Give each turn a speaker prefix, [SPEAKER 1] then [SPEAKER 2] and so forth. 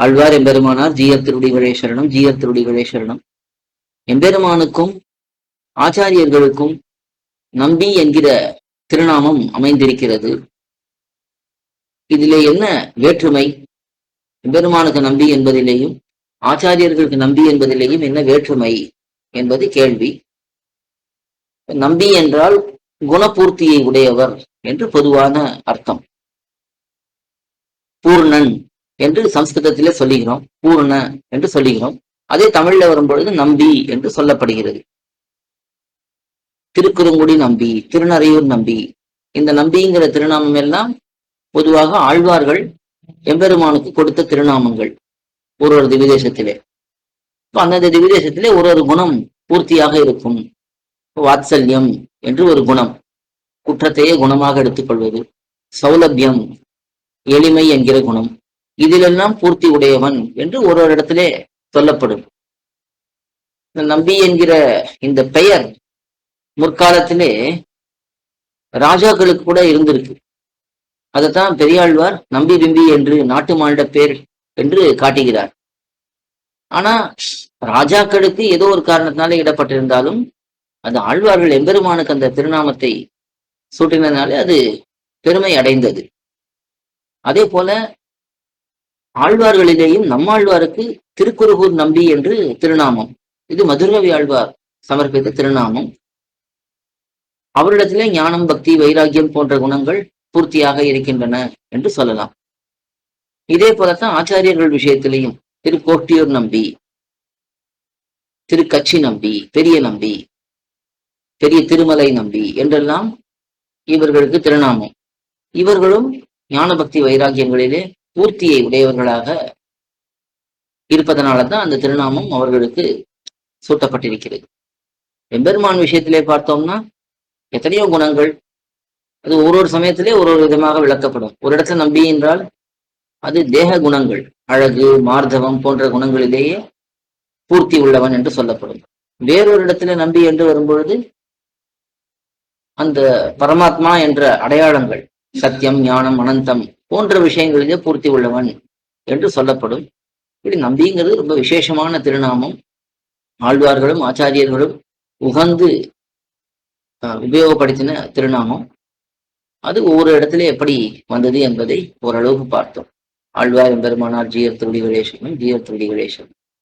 [SPEAKER 1] ஆழ்வார் எம்பெருமானார் ஜீயர் திருடிகளே சரணம், ஜீயர் திருடிகளே சரணம். எம்பெருமானுக்கும் ஆச்சாரியர்களுக்கும் நம்பி என்கிற திருநாமம் அமைந்திருக்கிறது. இதிலே என்ன வேற்றுமை? எம்பெருமானுக்கு நம்பி என்பதிலேயும் ஆச்சாரியர்களுக்கு நம்பி என்பதிலேயும் என்ன வேற்றுமை என்பது கேள்வி. நம்பி என்றால் குணபூர்த்தியை உடையவர் என்று பொதுவான அர்த்தம். பூர்ணன் என்று சம்ஸ்கிருதத்திலே சொல்லுகிறோம், பூர்ண என்று சொல்லுகிறோம். அதே தமிழ்ல வரும்பொழுது நம்பி என்று சொல்லப்படுகிறது. திருக்குறுங்குடி நம்பி, திருநறையூர் நம்பி, இந்த நம்பிங்கிற திருநாமம் எல்லாம் பொதுவாக ஆழ்வார்கள் எம்பெருமானுக்கு கொடுத்த திருநாமங்கள். ஒரு திவிதேசத்திலே அந்தந்த திவிதேசத்திலே ஒரு குணம் பூர்த்தியாக இருக்கும். வாத்சல்யம் என்று ஒரு குணம், குற்றத்தையே குணமாக எடுத்துக்கொள்வது. சௌலபியம், எளிமை என்கிற குணம், இதிலெல்லாம் பூர்த்தி உடையவன் என்று ஒரு இடத்திலே சொல்லப்படும். நம்பி என்கிற இந்த பெயர் முற்காலத்திலே ராஜாக்களுக்கு கூட இருந்திருக்கு. அதைத்தான் பெரியாழ்வார் நம்பி பிம்பி என்று நாட்டு மாண்ட பேர் என்று காட்டுகிறார். ஆனா ராஜாக்களுக்கு ஏதோ ஒரு காரணத்தினால இடப்பட்டிருந்தாலும் அது ஆழ்வார்கள் எம்பெருமானுக்கு அந்த திருநாமத்தை சூட்டினதுனாலே அது பெருமை அடைந்தது. அதே போல ஆழ்வார்களிலேயும் நம்மாழ்வாருக்கு திருக்குறுகூர் நம்பி என்று திருநாமம். இது மதுரகவி ஆழ்வார் சமர்ப்பித்த திருநாமம். அவரிடத்திலே ஞானம், பக்தி, வைராக்கியம் போன்ற குணங்கள் பூர்த்தியாக இருக்கின்றன என்று சொல்லலாம். இதே போலத்தான் ஆச்சாரியர்கள் விஷயத்திலேயும் திருக்கோட்டியூர் நம்பி, திருக்கட்சி நம்பி, பெரிய நம்பி, பெரிய திருமலை நம்பி என்றெல்லாம் இவர்களுக்கு திருநாமம். இவர்களும் ஞான பக்தி வைராக்கியங்களிலே பூர்த்தியை உடையவர்களாக இருப்பதனால்தான் அந்த திருநாமம் அவர்களுக்கு சூட்டப்பட்டிருக்கிறது. எம்பெருமான் விஷயத்திலே பார்த்தோம்னா எத்தனையோ குணங்கள், அது ஒரு சமயத்திலே ஒரு விதமாக விளக்கப்படும். ஒரு இடத்துல நம்பி என்றால் அது தேக குணங்கள், அழகு, மார்தவம் போன்ற குணங்களிலேயே பூர்த்தி உள்ளவன் என்று சொல்லப்படும். வேறொரு இடத்துல நம்பி என்று வரும்பொழுது அந்த பரமாத்மா என்ற அடையாளங்கள், சத்தியம், ஞானம், அனந்தம் போன்ற விஷயங்களிலே பூர்த்தி உள்ளவன் என்று சொல்லப்படும். இப்படி நம்பிங்கிறது ரொம்ப விசேஷமான திருநாமம். ஆழ்வார்களும் ஆச்சாரியர்களும் உகந்து உபயோகப்படுத்தின திருநாமம். அது ஒவ்வொரு இடத்துல எப்படி வந்தது என்பதை ஓரளவுக்கு பார்த்தோம். ஆழ்வார் எம்பெருமானார் ஜீயர் திருடிகளே சரணம், ஜீயர் திருடிகளே சரணம்.